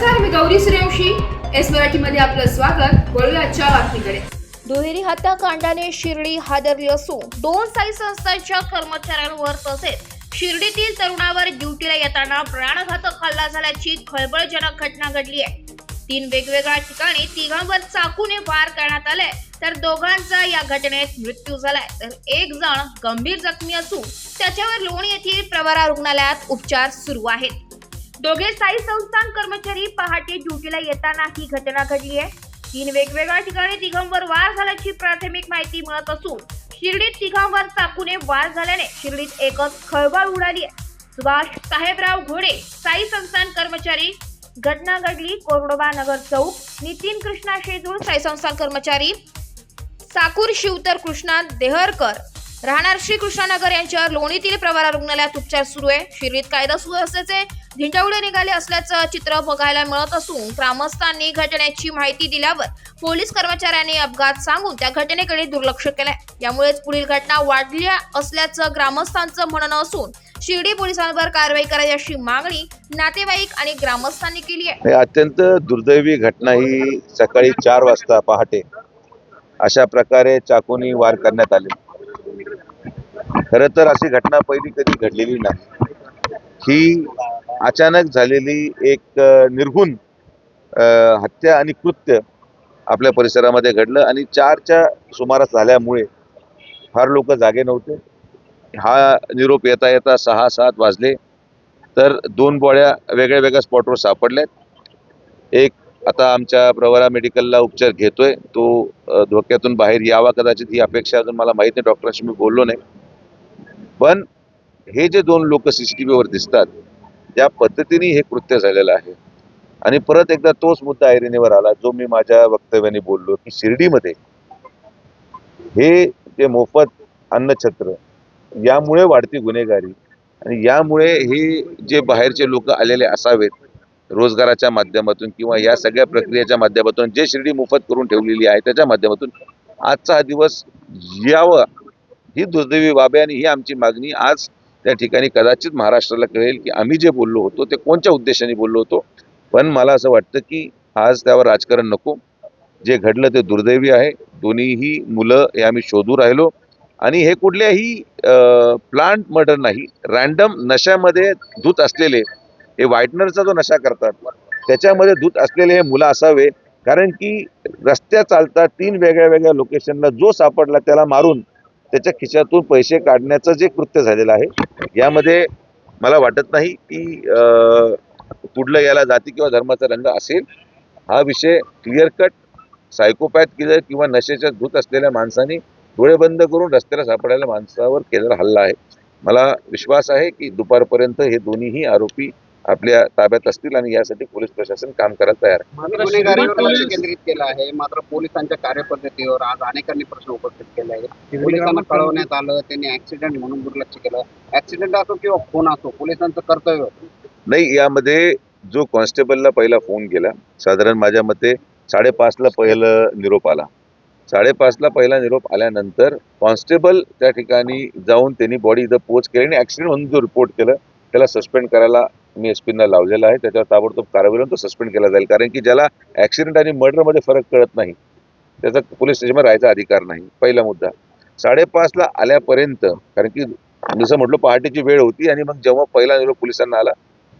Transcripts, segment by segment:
नमस्कार, मी गौरी सूर्यवंशी. एस मराठीमध्ये आपलं स्वागत. वळूया आजच्या बातमीकडे. दुहेरी हत्याकांडाने शिर्डी हादरली असून 2 साई संस्थांच्या कर्मचाऱ्यांवर तसेच शिर्डीतील तरुणावर ड्युटीला येताना प्राणघातक हल्ला झाल्याची खळबळजनक घटना घडली आहे. 3 वेगवेगळ्या ठिकाणी तिघांवर चाकूने वार करण्यात आले, तर दोघांचा या घटनेत मृत्यू झालाय, तर एक जण गंभीर जखमी असून त्याच्यावर लोणी येथील प्रवरा रुग्णालयात उपचार सुरू आहेत. दोघे साई संस्थान कर्मचारी पहाटे ड्युटीला येताना ही घटना घडली आहे. 3 वेगवेगळ्या ठिकाणी तिघांवर वार झाल्याची प्राथमिक माहिती मिळत असून शिर्डीत तिघांवर चाकूने वार झाल्याने शिर्डीत एकच खळबळ उडाली आहे. सुभाष साहेबराव घोडे साई संस्थान कर्मचारी. घटना घडली कोरडोबा नगर चौक. नितीन कृष्णा शेजूळ साई संस्थान कर्मचारी. साकूर शिवतर कृष्णा देहरकर राहणार श्री कृष्णानगर यांच्यावर लोणीतील प्रवरा रुग्णालयात उपचार सुरू आहे. शिर्डीत कायदा सुव्यवस्थेचे धिंडावडे निघाले असल्याचं चित्र बघायला मिळत असून ग्रामस्थांनी घटनेची माहिती दिल्यावर पोलीस कर्मचाऱ्यांनी अपघात सांगून त्या घटनेकडे दुर्लक्ष केलंय. यामुळेच पुढील घटना वाढल्या असल्याचं ग्रामस्थांचं म्हणणं असून शिर्डी पोलिसांवर कारवाई करावी अशी मागणी नातेवाईक आणि ग्रामस्थांनी केली आहे. अत्यंत दुर्दैवी घटना ही सकाळी 4 वाजता पहाटे अशा प्रकारे चाकूनी वार करण्यात आले. खरं तर अशी घटना पहिली कधी घडलेली नाही. ही अचानक झालेली एक निर्घुण हत्या आणि कृत्य आपल्या परिसरामध्ये घडलं आणि 4च्या सुमारास झाल्यामुळे फार लोक जागे नव्हते. हा निरोप येता येता 6-7 वाजले, तर 2 बॉड्या वेगळ्या वेगळ्या स्पॉटवर सापडल्यात. एक आता आमच्या प्रवरा मेडिकलला उपचार घेतोय, तो धोक्यातून बाहेर यावा कदाचित ही अपेक्षा अजून मला माहिती नाही, डॉक्टरांशी मी बोललो नाही. पण हे जे 2 लोक CCTVवर दिसतात त्या पद्धतीने हे कृत्य झालेलं आहे. आणि परत एकदा तोच मुद्दा ऐरणीवर आला जो मी माझ्या वक्तव्याने बोललो की शिर्डीमध्ये हे जे मोफत अन्नछत्र यामुळे वाढती गुन्हेगारी आणि यामुळे हे जे बाहेरचे लोक आलेले असावेत रोजगाराच्या माध्यमातून किंवा या सगळ्या प्रक्रियेच्या माध्यमातून जे शिर्डी मोफत करून ठेवलेली आहे त्याच्या माध्यमातून आजचा हा दिवस यावा ही दुर्दैवी बाब आहे. आणि ही आमची मागणी आज त्या ठिकाणी कदाचित महाराष्ट्राला कळेल की आम्ही जे बोललो होतो ते कोणत्या उद्देशाने बोललो होतो. पण मला असं वाटतं की आज त्यावर राजकारण नको. जे घडलं ते दुर्दैवी आहे. दोन्हीही मुलं हे आम्ही शोधू राहिलो आणि हे कुठल्याही प्लांट मर्डर नाही, रॅन्डम नशामध्ये धूत असलेले हे व्हाईटनरचा जो नशा करतात त्याच्यामध्ये धूत असलेले हे मुलं असावे. कारण की रस्त्या चालतात 3 वेगळ्या वेगळ्या लोकेशनला जो सापडला त्याला मारून त्याच्या खिशातून पैसे काढण्याचं जे कृत्य झालेलं आहे यामध्ये मला वाटत नाही की कुठलं याला जाती किंवा धर्माचा रंग असेल. हा विषय क्लिअर कट सायकोपॅथ किलर किंवा नशेच्या धूत असलेल्या माणसाने डोळे बंद करून रस्त्याला सापडलेल्या माणसावर केलेला हल्ला आहे. मला विश्वास आहे की दुपारपर्यंत हे दोन्हीही आरोपी आपल्या ताब्यात असतील आणि यासाठी पोलीस प्रशासन काम करायला तयार आहे. गुन्हेगारीवर लक्ष केंद्रित केलं आहे, मात्र पोलिसांच्या कार्यपद्धतीवर आज अनेकांनी प्रश्न उपस्थित केले आहेत. पोलिसांना कळवण्यात आलं, त्यांनी ऍक्सिडेंट म्हणून दुर्लक्ष केलं. ऍक्सिडेंट असो किंवा फोन असो, पोलिसांचं कर्तव्य नाही. यामध्ये जो कॉन्स्टेबलला पहिला फोन केला साधारण माझ्या मते 5:30ला पहिलं निरोप आला. 5:30ला पहिला निरोप आल्यानंतर कॉन्स्टेबल त्या ठिकाणी जाऊन त्यांनी बॉडी इथं पोच केली आणि ऍक्सिडेंट म्हणून जो रिपोर्ट केलं त्याला सस्पेंड करायला मी SP-ना लावलेला आहे. त्याच्यावर ताबडतोब कारवाई करून तो सस्पेंड केला जाईल. कारण की ज्याला ऍक्सिडेंट आणि मर्डरमध्ये फरक कळत नाही त्याचा पोलीस स्टेशनवर राहायचा अधिकार नाही. पहिला मुद्दा. 5:30ला आल्यापर्यंत, कारण की जसं म्हटलं पहाटेची वेळ होती आणि मग जेव्हा पहिला निरोप पोलिसांना आला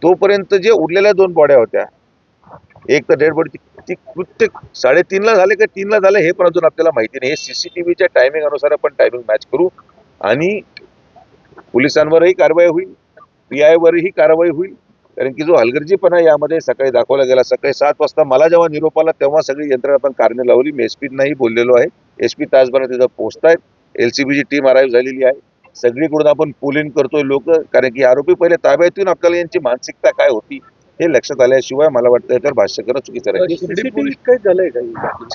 तोपर्यंत जे उरलेल्या 2 बॉड्या होत्या, एक तर डेड बॉडी ती कृत्य 3:30ला झाले का 3ला झाले हे पण अजून आपल्याला माहिती नाही. हे CCTVच्या टायमिंग अनुसार आपण टायमिंग मॅच करू आणि पोलिसांवरही कारवाई होईल, PI वरही कारवाई होईल. कारण की जो हलगर्जीपणा यामध्ये सकाळी दाखवला गेला. सकाळी 7 वाजता मला जेव्हा निरोप आला तेव्हा सगळी यंत्रणा आपण कारणे लावली. मी SP-नाही बोललेलो आहे. SP तासभरात तिथं पोहोचतायत. LCBची टीम अराईव्ह झालेली आहे. सगळीकडून आपण पोलिंग करतोय लोक, कारण की आरोपी पहिले ताब्यात येऊन आपल्याला यांची मानसिकता काय होती हे लक्षात आल्याशिवाय मला वाटतं याच्यावर भाष्य करणं चुकीचं राहील.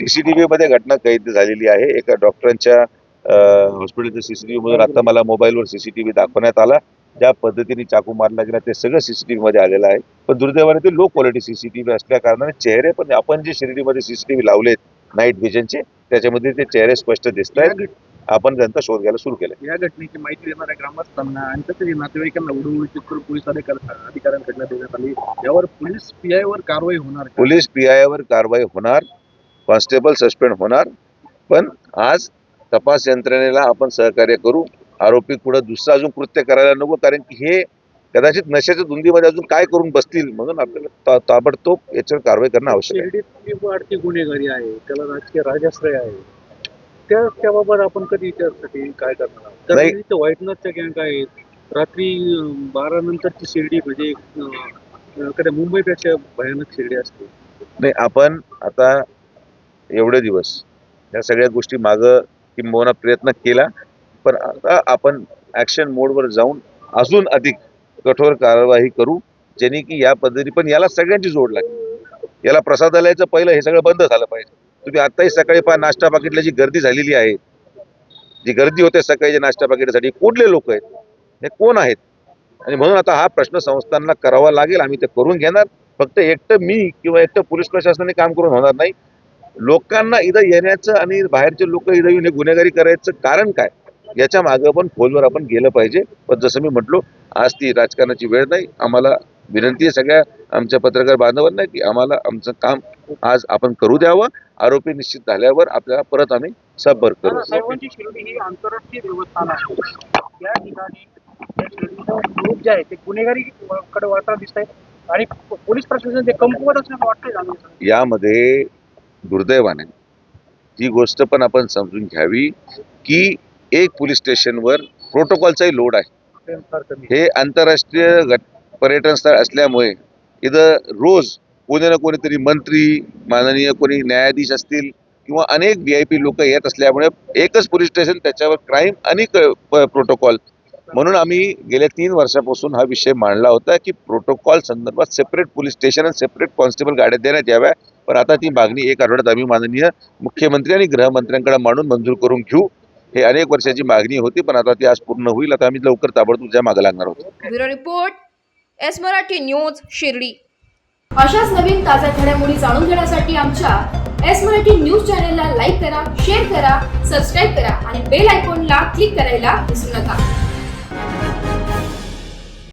CCTV मध्ये घटना कैद झालेली आहे. एका डॉक्टरांच्या हॉस्पिटलच्या CCTV मधून आता मला मोबाईलवर CCTV दाखवण्यात आला. ज्या पद्धतीने चाकू मारला गेला ते सगळं CCTV मध्ये आलेलं आहे. पण दुर्दैवाने ते लो क्वालिटी CCTV असल्या कारणाने चेहरे पण आपण जे शिर्डीमध्ये CCTV लावलेत नाईट व्हिजनचे त्याच्यामध्ये ते चेहरे स्पष्ट दिसत आहेत. आपण त्यांचा शोध घ्यायला सुरू केला. या घटनेची माहिती देणाऱ्या ग्रामस्थांना आणि तसेच नातेवाईकांना उडवणुकीत करून पोलीस अधिकाऱ्यांकडनं देण्यात आली. यावर पोलीस PI वर कारवाई होणार का? पोलीस PI वर कारवाई होणार, कॉन्स्टेबल सस्पेंड होणार, पण आज तपास यंत्रणेला आपण सहकार्य करू. आरोपी पुढे दुसरं अजून कृत्य करायला नको, कारण की हे कदाचित नशेच्या धुंदीमध्ये अजून काय करून बसतील, म्हणून आपल्याला ताबडतोब याच्यावर कारवाई करणं आवश्यक आहे. शिर्डीतली वाढती गुन्हेगारी आहे, त्याला राजकीय राजाश्रय आहे, त्याबाबत आपण कधी त्यासाठी काय करणार आहोत? नाही. कारण इथं व्हाईटनरच्या गँग आहेत. रात्री 12 नंतरची शिर्डी म्हणजे कधी मुंबईपेक्षा भयानक शिर्डी असते. नाही, आपण आता एवढे दिवस या सगळ्या गोष्टी मागं किंबहुना प्रयत्न केला, पण आता आपण ऍक्शन मोडवर जाऊन अजून अधिक कठोर कारवाई करू, ज्याने की या पद्धती, पण याला सगळ्यांची जोड लागेल. याला प्रसादालयाचं पहिलं हे सगळं बंद झालं पाहिजे. तुम्ही आताही सकाळी पहा, नाश्ता पाकिटला जी गर्दी झालेली आहे, जी गर्दी होते सकाळी नाश्ता पाकिटासाठी, कुठले लोक आहेत, हे कोण आहेत, आणि म्हणून आता हा प्रश्न संस्थांना करावा लागेल. आम्ही ते करून घेणार. फक्त एकटं मी किंवा एकटं पोलीस प्रशासनाने काम करून होणार नाही. लोकांना इथं येण्याचं आणि बाहेरचे लोक इथं येऊन गुन्हेगारी करायचं कारण काय, याच्या मागं पण खोलवर आपण गेलं पाहिजे. पण जसं मी म्हटलो, आज ती राजकारणाची वेळ नाही. आम्हाला विनंती आहे सगळ्या आमच्या पत्रकार बांधवांना की आम्हाला आमचं काम आज आपण करू द्यावं. आरोपी निश्चित झाल्यावर आपल्याला परत आम्ही संपर्क करू. साहेबांची शिर्डी ही आंतरराष्ट्रीय देवस्थान आहे. या ठिकाणी ग्रुप जे आहे ते गुन्हेगारी कडे वाटत दिसत आहे आणि पोलीस प्रशासन ते कमकुवत असल्याचं वाटतंय. यामध्ये दुर्दैवाने ही गोष्ट पण आपण समजून घ्यावी की एक पोलीस स्टेशनवर प्रोटोकॉलचाही लोड आहे. हे आंतरराष्ट्रीय पर्यटन स्थळ असल्यामुळे इथं रोज कोणी ना कोणीतरी मंत्री, माननीय कोणी न्यायाधीश असतील किंवा अनेक VIP लोक येत असल्यामुळे एकच पोलीस स्टेशन, त्याच्यावर क्राईम आणि प्रोटोकॉल. म्हणून आम्ही गेल्या 3 वर्षापासून हा विषय मांडला होता की प्रोटोकॉल संदर्भात सेपरेट पोलीस स्टेशन आणि सेपरेट कॉन्स्टेबल गाड्या देण्यात याव्या. पण आता ती मागणी 1 आठवड्यात आम्ही माननीय मुख्यमंत्री आणि गृहमंत्र्यांकडे मांडून मंजूर करून घेऊ. हे अनेक वर्षाची मागणी होती, पण आता ती आज पूर्ण होईल. आता आम्ही लवकर ताबडतोब त्या मागे लागणार आहोत. Bureau report, S Marathi news, Shirdi. अशाच नवीन ताज्या घडामोडी जाणून घेण्यासाठी आमच्या एस मराठी न्यूज चॅनलला लाईक करा, शेअर करा, सबस्क्राईब करा आणि बेल आयकॉनला क्लिक करायला विसरू नका.